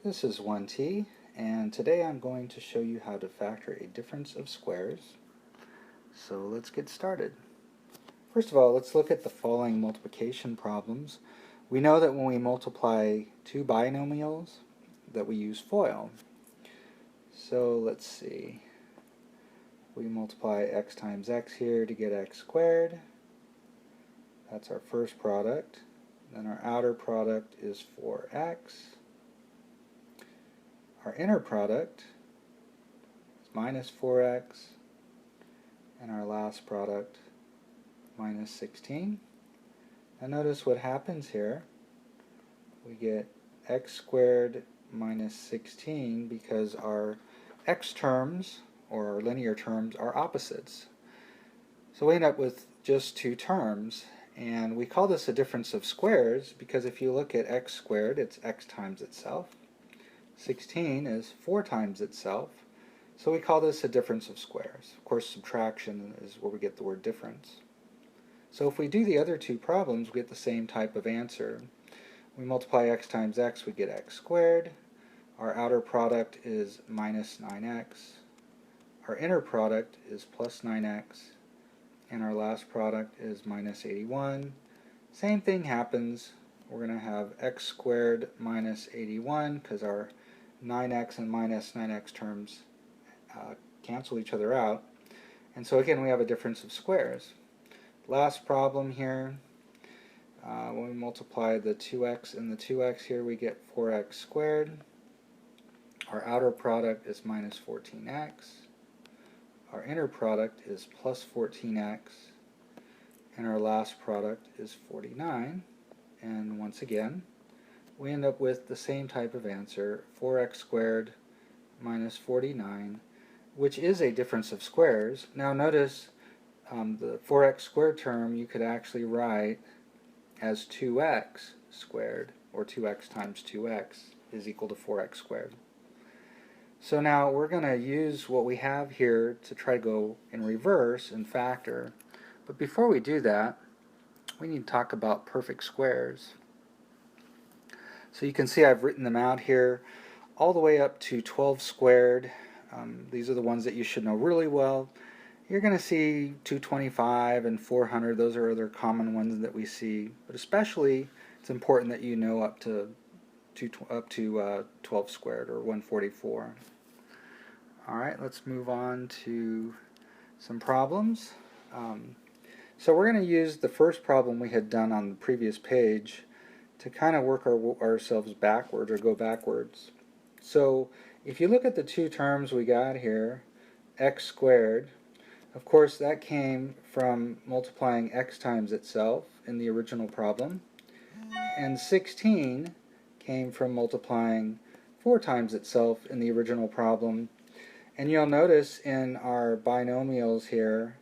This is 1T, and today I'm going to show you how to factor a difference of squares. So let's get started. First of all, let's look at the following multiplication problems. We know that when we multiply two binomials that we use FOIL. So let's see. We multiply x times x here to get x squared. That's our first product. Then our outer product is 4x. Our inner product is minus 4x, and our last product minus 16. Now notice what happens here. We get x squared minus 16 because our x terms, or our linear terms, are opposites. So we end up with just two terms, and we call this a difference of squares because if you look at x squared, it's x times itself. 16 is 4 times itself, so we call this a difference of squares. Of course, subtraction is where we get the word difference. So if we do the other two problems, we get the same type of answer. We multiply x times x, we get x squared. Our outer product is minus 9x. Our inner product is plus 9x. And our last product is minus 81. Same thing happens. We're going to have x squared minus 81 because our 9x and minus 9x terms cancel each other out. And so again, we have a difference of squares. Last problem here, when we multiply the 2x and the 2x here, we get 4x squared. Our outer product is minus 14x. Our inner product is plus 14x. And our last product is 49. And once again, we end up with the same type of answer, 4x squared minus 49, which is a difference of squares. Now notice the 4x squared term you could actually write as 2x squared, or 2x times 2x is equal to 4x squared. So now we're going to use what we have here to try to go in reverse and factor. But before we do that, we need to talk about perfect squares. So you can see I've written them out here all the way up to 12 squared. These are the ones that you should know really well. You're going to see 225 and 400. Those are other common ones that we see. But especially it's important that you know up to 12 squared, or 144. Alright, let's move on to some problems. So we're going to use the first problem we had done on the previous page to kind of work ourselves backwards, or go backwards. So if you look at the two terms we got here, x squared, of course that came from multiplying x times itself in the original problem, and 16 came from multiplying 4 times itself in the original problem. And you'll notice in our binomials here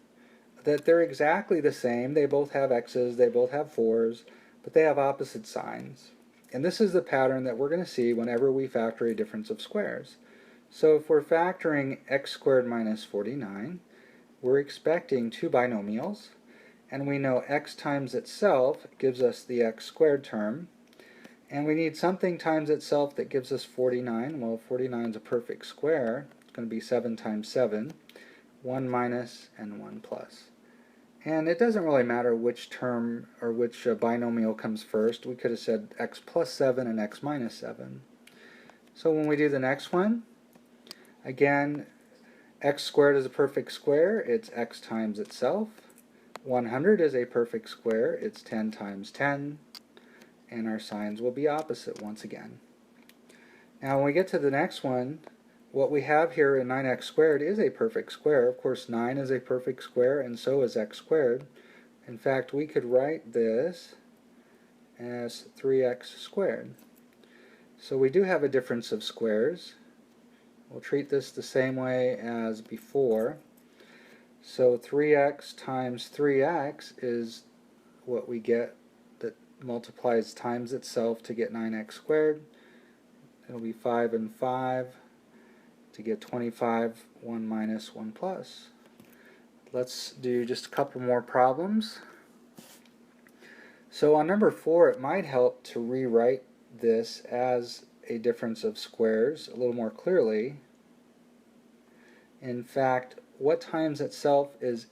that they're exactly the same. They both have x's, they both have 4's, but they have opposite signs. And this is the pattern that we're going to see whenever we factor a difference of squares. So if we're factoring x squared minus 49, we're expecting two binomials, and we know x times itself gives us the x squared term, and we need something times itself that gives us 49. Well, 49 is a perfect square. It's going to be 7 times 7, 1 minus and 1 plus. And it doesn't really matter which term or which binomial comes first. We could have said x plus 7 and x minus 7. So when we do the next one, again, x squared is a perfect square. It's x times itself. 100 is a perfect square. It's 10 times 10. And our signs will be opposite once again. Now when we get to the next one, what we have here in 9x squared is a perfect square. Of course, 9 is a perfect square, and so is x squared. In fact, we could write this as 3x squared. So we do have a difference of squares. We'll treat this the same way as before. So 3x times 3x is what we get that multiplies times itself to get 9x squared. It'll be 5 and 5. To get 25, 1 minus 1 plus. Let's do just a couple more problems. So on number 4, it might help to rewrite this as a difference of squares a little more clearly. In fact, what times itself is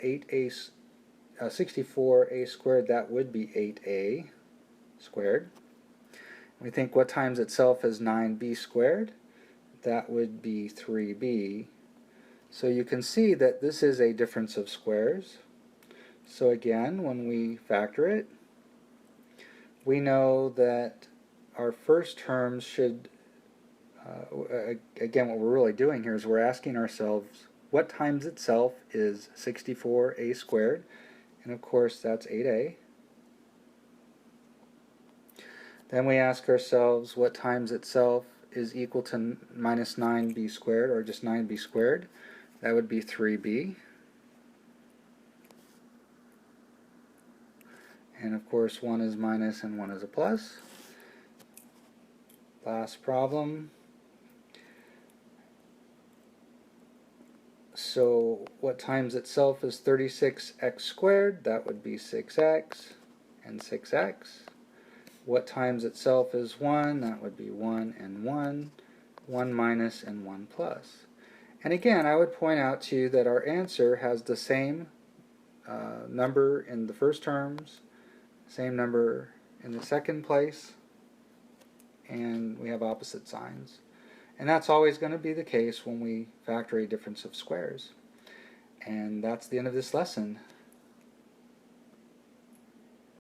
64a squared? That would be 8a squared. We think what times itself is 9b squared? That would be 3b. So you can see that this is a difference of squares. So again, when we factor it, we know that our first terms should, again, what we're really doing here is we're asking ourselves what times itself is 64a squared, and of course that's 8a. Then we ask ourselves what times itself is equal to minus 9b squared, or just 9b squared. That would be 3b. And of course 1 is minus and 1 is a plus. Last problem. So what times itself is 36x squared? That would be 6x and 6x. What times itself is 1? That would be 1 and 1, 1 minus and 1 plus. And again, I would point out to you that our answer has the same number in the first terms, same number in the second place, and we have opposite signs. And that's always going to be the case when we factor a difference of squares. And that's the end of this lesson.